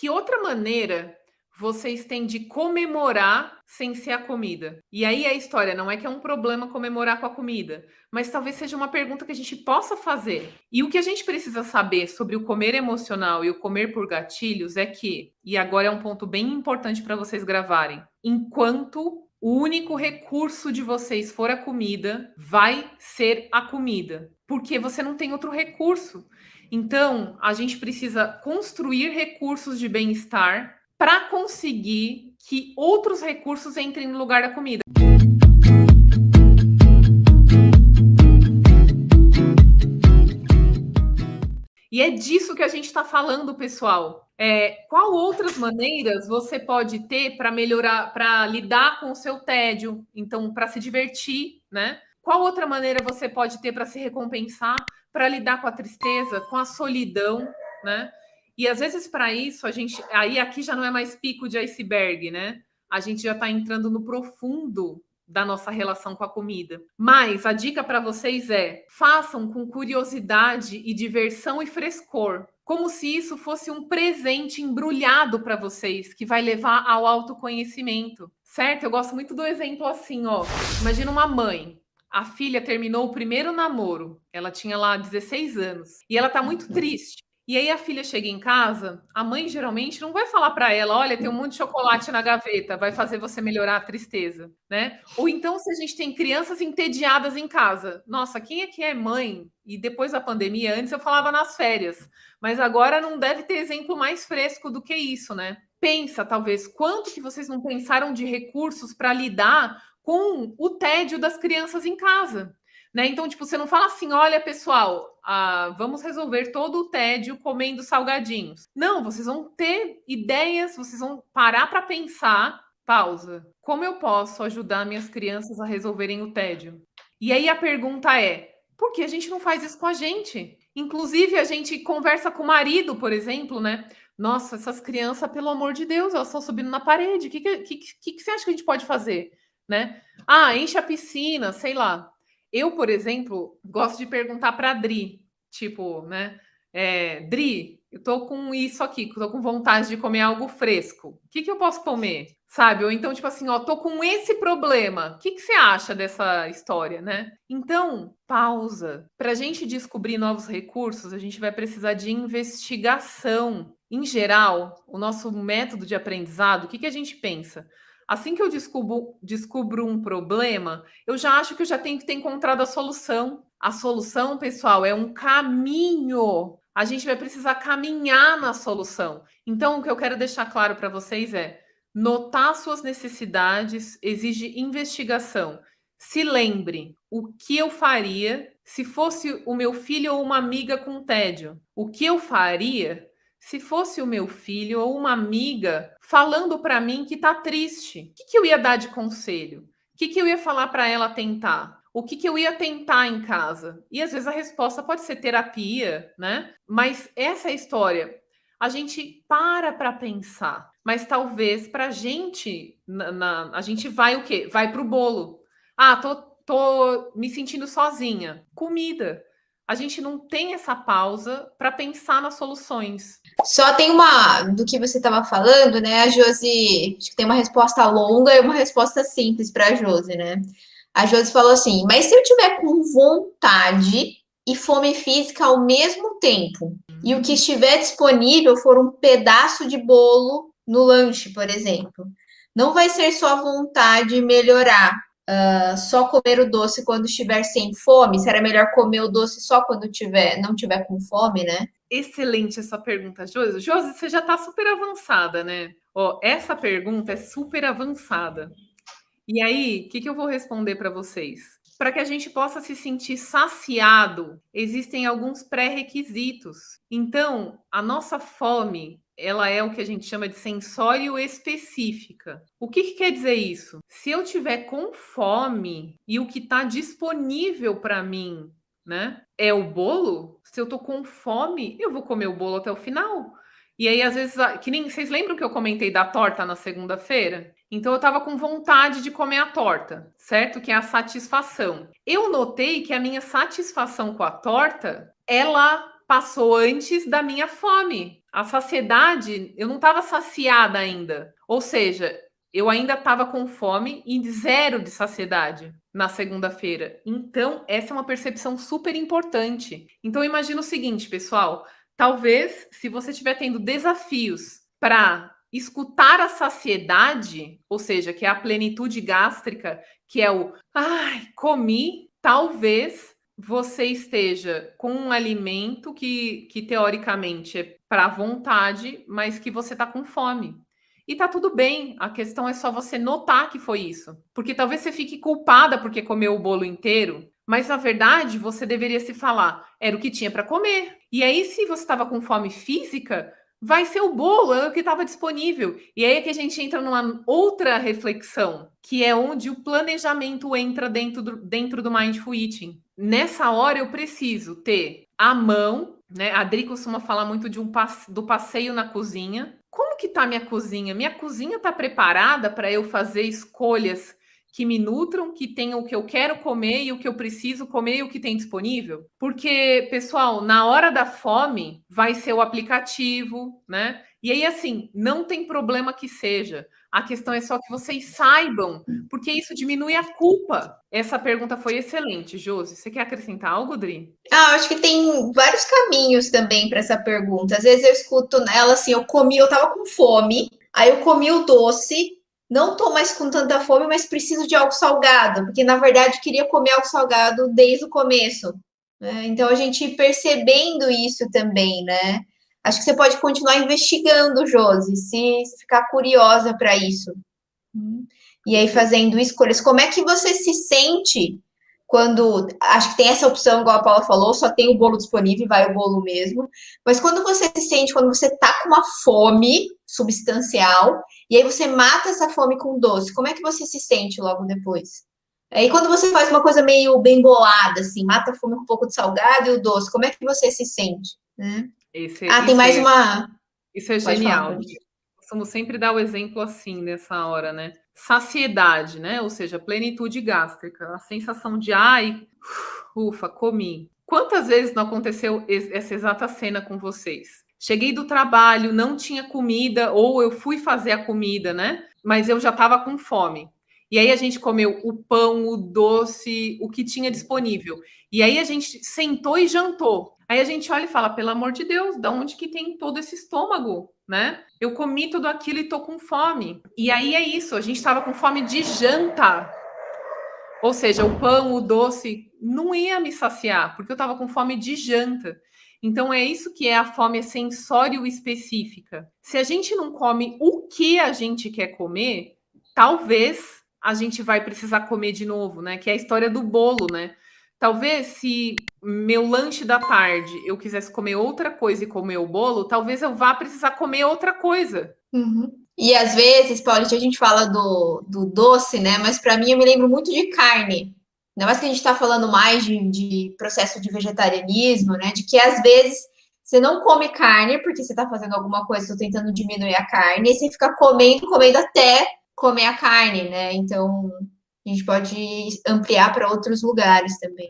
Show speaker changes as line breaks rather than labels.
que outra maneira vocês têm de comemorar sem ser a comida? E aí a história não é que é um problema comemorar com a comida, mas talvez seja uma pergunta que a gente possa fazer. E o que a gente precisa saber sobre o comer emocional e o comer por gatilhos é que, e agora é um ponto bem importante para vocês gravarem, enquanto o único recurso de vocês for a comida, vai ser a comida, porque você não tem outro recurso. Então, a gente precisa construir recursos de bem-estar para conseguir que outros recursos entrem no lugar da comida. E é disso que a gente está falando, pessoal. Qual outras maneiras você pode ter para melhorar, para lidar com o seu tédio? Então, para se divertir, né? Qual outra maneira você pode ter para se recompensar, para lidar com a tristeza, com a solidão, né? E às vezes para isso a gente, aí aqui já não é mais pico de iceberg, né? A gente já está entrando no profundo da nossa relação com a comida. Mas a dica para vocês é: façam com curiosidade e diversão e frescor, como se isso fosse um presente embrulhado para vocês que vai levar ao autoconhecimento, certo? Eu gosto muito do exemplo assim, ó. Imagina uma mãe. A filha terminou o primeiro namoro. Ela tinha lá 16 anos e ela tá muito triste. E aí a filha chega em casa, a mãe geralmente não vai falar para ela, olha, tem um monte de chocolate na gaveta, vai fazer você melhorar a tristeza, né? Ou então se a gente tem crianças entediadas em casa, nossa, quem é que é mãe? E depois da pandemia, antes eu falava nas férias, mas agora não deve ter exemplo mais fresco do que isso, né? Pensa, talvez, quanto que vocês não pensaram de recursos para lidar com o tédio das crianças em casa. Né? Então, tipo, você não fala assim, olha, pessoal, vamos resolver todo o tédio comendo salgadinhos. Não, vocês vão ter ideias, vocês vão parar para pensar, pausa. Como eu posso ajudar minhas crianças a resolverem o tédio? E aí a pergunta é, por que a gente não faz isso com a gente? Inclusive, a gente conversa com o marido, por exemplo, né? Nossa, essas crianças, pelo amor de Deus, elas estão subindo na parede. O que você acha que a gente pode fazer? Né? Enche a piscina, sei lá. Eu, por exemplo, gosto de perguntar para a Dri, tipo, né? Dri, eu tô com isso aqui, tô com vontade de comer algo fresco. O que eu posso comer? Sabe? Ou então, tipo assim, ó, tô com esse problema. O que você acha dessa história, né? Então, pausa. Para a gente descobrir novos recursos, a gente vai precisar de investigação. Em geral, o nosso método de aprendizado, o que a gente pensa? Assim que eu descubro um problema, eu já acho que eu já tenho que ter encontrado a solução. A solução, pessoal, é um caminho. A gente vai precisar caminhar na solução. Então, o que eu quero deixar claro para vocês é: notar suas necessidades exige investigação. Se lembre, o que eu faria se fosse o meu filho ou uma amiga com tédio? O que eu faria se fosse o meu filho ou uma amiga falando para mim que tá triste? O que eu ia dar de conselho? O que eu ia falar para ela tentar? O que eu ia tentar em casa? E às vezes a resposta pode ser terapia, né? Mas essa é a história. A gente para pensar, mas talvez para a gente, a gente vai o quê? Vai para o bolo. Tô me sentindo sozinha. Comida. A gente não tem essa pausa para pensar nas soluções.
Só tem uma do que você estava falando, né? A Josi, acho que tem uma resposta longa e uma resposta simples para a Josi, né? A Josi falou assim: mas se eu tiver com vontade e fome física ao mesmo tempo, e o que estiver disponível for um pedaço de bolo no lanche, por exemplo, não vai ser só vontade melhorar, só comer o doce quando estiver sem fome? Será melhor comer o doce só quando não tiver com fome, né?
Excelente essa pergunta, Josi. Josi, você já está super avançada, né? Ó, essa pergunta é super avançada. E aí, o que eu vou responder para vocês? Para que a gente possa se sentir saciado, existem alguns pré-requisitos. Então, a nossa fome, ela é o que a gente chama de sensório específica. O que quer dizer isso? Se eu tiver com fome e o que está disponível para mim, né, é o bolo, se eu tô com fome, eu vou comer o bolo até o final. E aí, às vezes, que nem vocês lembram que eu comentei da torta na segunda-feira? Então eu estava com vontade de comer a torta, certo? Que é a satisfação. Eu notei que a minha satisfação com a torta, ela passou antes da minha fome. A saciedade, eu não estava saciada ainda. Ou seja, eu ainda estava com fome e 0 de saciedade na segunda-feira. Então, essa é uma percepção super importante. Então, imagina o seguinte, pessoal: talvez, se você estiver tendo desafios para escutar a saciedade, ou seja, que é a plenitude gástrica, que é o ai, comi, talvez você esteja com um alimento que teoricamente é para vontade, mas que você está com fome. E tá tudo bem, a questão é só você notar que foi isso. Porque talvez você fique culpada porque comeu o bolo inteiro, mas na verdade você deveria se falar, era o que tinha para comer. E aí, se você estava com fome física, vai ser o bolo, é o que estava disponível. E aí é que a gente entra numa outra reflexão, que é onde o planejamento entra dentro do Mindful Eating. Nessa hora eu preciso ter à mão, né? A Adri costuma falar muito do passeio na cozinha. Como que tá minha cozinha? Minha cozinha tá preparada para eu fazer escolhas que me nutram, que tenham o que eu quero comer e o que eu preciso comer e o que tem disponível? Porque, pessoal, na hora da fome vai ser o aplicativo, né? E aí, assim, não tem problema que seja. A questão é só que vocês saibam, porque isso diminui a culpa. Essa pergunta foi excelente, Josi. Você quer acrescentar algo, Dri?
Acho que tem vários caminhos também para essa pergunta. Às vezes eu escuto ela assim, eu tava com fome, aí eu comi o doce, não tô mais com tanta fome, mas preciso de algo salgado, porque na verdade queria comer algo salgado desde o começo, né? Então a gente ir percebendo isso também, né? Acho que você pode continuar investigando, Josi, se ficar curiosa para isso. E aí fazendo escolhas. Como é que você se sente quando, acho que tem essa opção, igual a Paula falou, só tem o bolo disponível, vai o bolo mesmo. Mas quando você se sente, quando você tá com uma fome substancial, e aí você mata essa fome com doce, como é que você se sente logo depois? Aí quando você faz uma coisa meio bem bolada, assim, mata a fome com um pouco de salgado e o doce, como é que você se sente? Né?
Esse,
Tem
isso,
mais
é,
uma.
isso é
Pode falar,
genial.
pode.
Costumo sempre dar o exemplo assim nessa hora, né? Saciedade, né? Ou seja, plenitude gástrica, a sensação de ai, ufa, comi. Quantas vezes não aconteceu essa exata cena com vocês? Cheguei do trabalho, não tinha comida, ou eu fui fazer a comida, né? Mas eu já estava com fome. E aí a gente comeu o pão, o doce, o que tinha disponível. E aí a gente sentou e jantou. Aí a gente olha e fala, pelo amor de Deus, da onde que tem todo esse estômago, né? Eu comi tudo aquilo e tô com fome. E aí é isso, a gente estava com fome de janta. Ou seja, o pão, o doce não ia me saciar, porque eu estava com fome de janta. Então é isso que é a fome sensório específica. Se a gente não come o que a gente quer comer, talvez a gente vai precisar comer de novo, né? Que é a história do bolo, né? Talvez se meu lanche da tarde eu quisesse comer outra coisa e comer o bolo, talvez eu vá precisar comer outra coisa.
Uhum. E às vezes, Paulite, a gente fala do doce, né? Mas para mim eu me lembro muito de carne. Ainda mais que a gente está falando mais de processo de vegetarianismo, né? De que às vezes você não come carne porque você está fazendo alguma coisa, estou tentando diminuir a carne, e você fica comendo, comendo até comer a carne, né? Então a gente pode ampliar para outros lugares também.